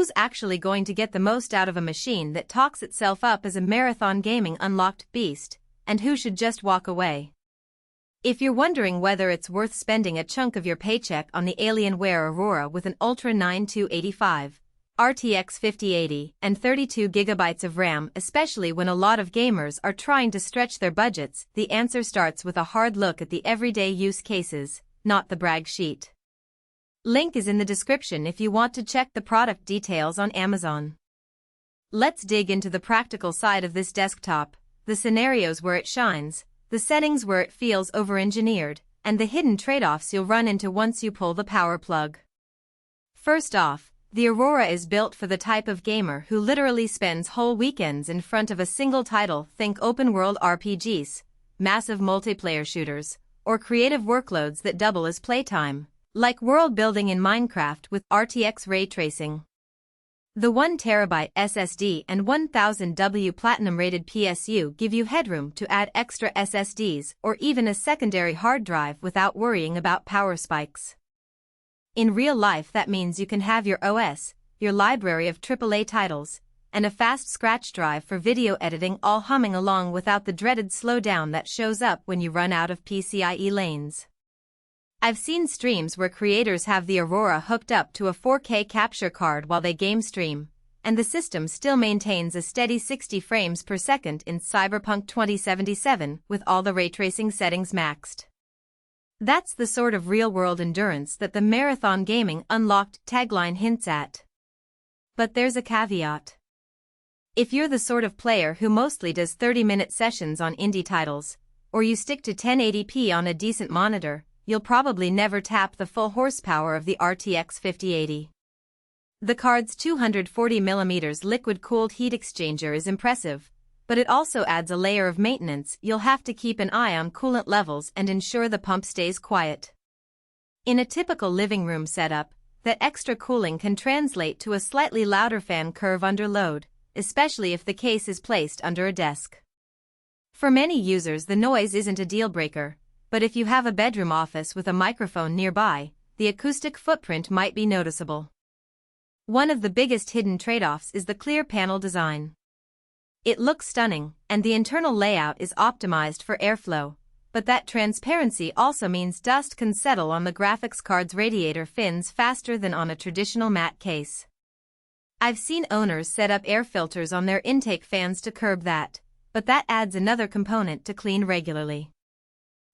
Who's actually going to get the most out of a machine that talks itself up as a marathon gaming unlocked beast, and who should just walk away? If you're wondering whether it's worth spending a chunk of your paycheck on the Alienware Aurora with an Ultra 9285, RTX 5080, and 32GB of RAM, especially when a lot of gamers are trying to stretch their budgets, the answer starts with a hard look at the everyday use cases, not the brag sheet. Link is in the description if you want to check the product details on Amazon. Let's dig into the practical side of this desktop, the scenarios where it shines, the settings where it feels over-engineered, and the hidden trade-offs you'll run into once you pull the power plug. First off, the Aurora is built for the type of gamer who literally spends whole weekends in front of a single title. Think open-world RPGs, massive multiplayer shooters, or creative workloads that double as playtime, like world building in Minecraft with RTX ray tracing. The 1TB SSD and 1000W Platinum rated PSU give you headroom to add extra SSDs or even a secondary hard drive without worrying about power spikes. In real life, that means you can have your OS, your library of AAA titles, and a fast scratch drive for video editing all humming along without the dreaded slowdown that shows up when you run out of PCIe lanes. I've seen streams where creators have the Aurora hooked up to a 4K capture card while they game stream, and the system still maintains a steady 60 frames per second in Cyberpunk 2077 with all the ray tracing settings maxed. That's the sort of real-world endurance that the Marathon Gaming Unlocked tagline hints at. But there's a caveat. If you're the sort of player who mostly does 30-minute sessions on indie titles, or you stick to 1080p on a decent monitor, you'll probably never tap the full horsepower of the RTX 5080. The card's 240mm liquid-cooled heat exchanger is impressive, but it also adds a layer of maintenance. You'll have to keep an eye on coolant levels and ensure the pump stays quiet. In a typical living room setup, that extra cooling can translate to a slightly louder fan curve under load, especially if the case is placed under a desk. For many users, the noise isn't a deal-breaker, but if you have a bedroom office with a microphone nearby, the acoustic footprint might be noticeable. One of the biggest hidden trade-offs is the clear panel design. It looks stunning, and the internal layout is optimized for airflow, but that transparency also means dust can settle on the graphics card's radiator fins faster than on a traditional matte case. I've seen owners set up air filters on their intake fans to curb that, but that adds another component to clean regularly.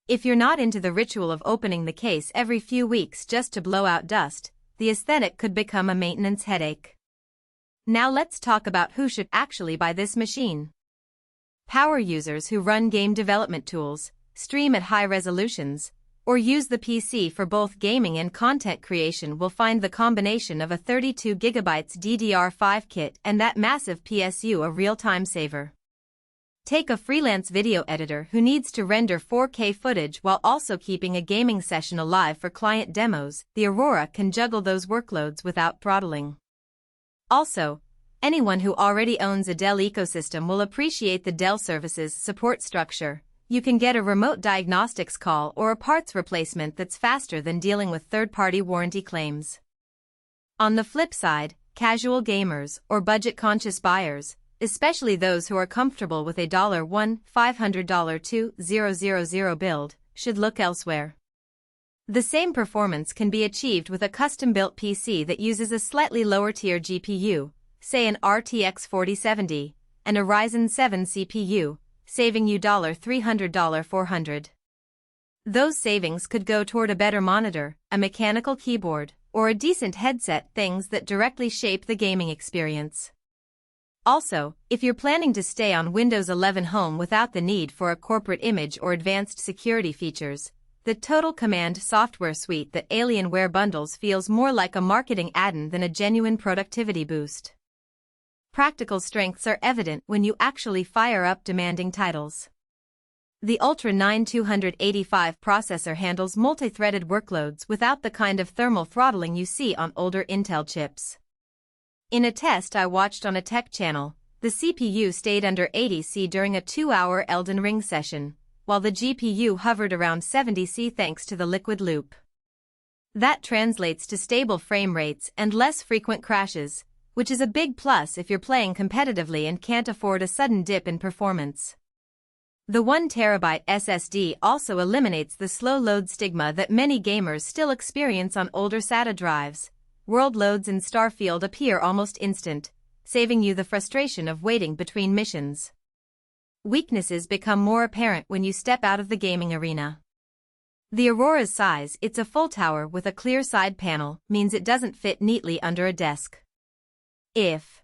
If you're not into the ritual of opening the case every few weeks just to blow out dust, the aesthetic could become a maintenance headache. Now let's talk about who should actually buy this machine. Power users who run game development tools, stream at high resolutions, or use the PC for both gaming and content creation will find the combination of a 32GB DDR5 kit and that massive PSU a real time saver. Take a freelance video editor who needs to render 4K footage while also keeping a gaming session alive for client demos. The Aurora can juggle those workloads without throttling. Also, anyone who already owns a Dell ecosystem will appreciate the Dell Services support structure. You can get a remote diagnostics call or a parts replacement that's faster than dealing with third-party warranty claims. On the flip side, casual gamers or budget-conscious buyers, especially those who are comfortable with a $1,500-$2,000 build, should look elsewhere. The same performance can be achieved with a custom-built PC that uses a slightly lower-tier GPU, say an RTX 4070, and a Ryzen 7 CPU, saving you $300-$400. Those savings could go toward a better monitor, a mechanical keyboard, or a decent headset, things that directly shape the gaming experience. Also, if you're planning to stay on Windows 11 Home without the need for a corporate image or advanced security features, the Total Command software suite that Alienware bundles feels more like a marketing add-on than a genuine productivity boost. Practical strengths are evident when you actually fire up demanding titles. The Ultra 9285 processor handles multi-threaded workloads without the kind of thermal throttling you see on older Intel chips. In a test I watched on a tech channel, the CPU stayed under 80°C during a 2-hour Elden Ring session, while the GPU hovered around 70°C thanks to the liquid loop. That translates to stable frame rates and less frequent crashes, which is a big plus if you're playing competitively and can't afford a sudden dip in performance. The 1TB SSD also eliminates the slow load stigma that many gamers still experience on older SATA drives. World loads in Starfield appear almost instant, saving you the frustration of waiting between missions. Weaknesses become more apparent when you step out of the gaming arena. The Aurora's size, it's a full tower with a clear side panel, means it doesn't fit neatly under a desk. If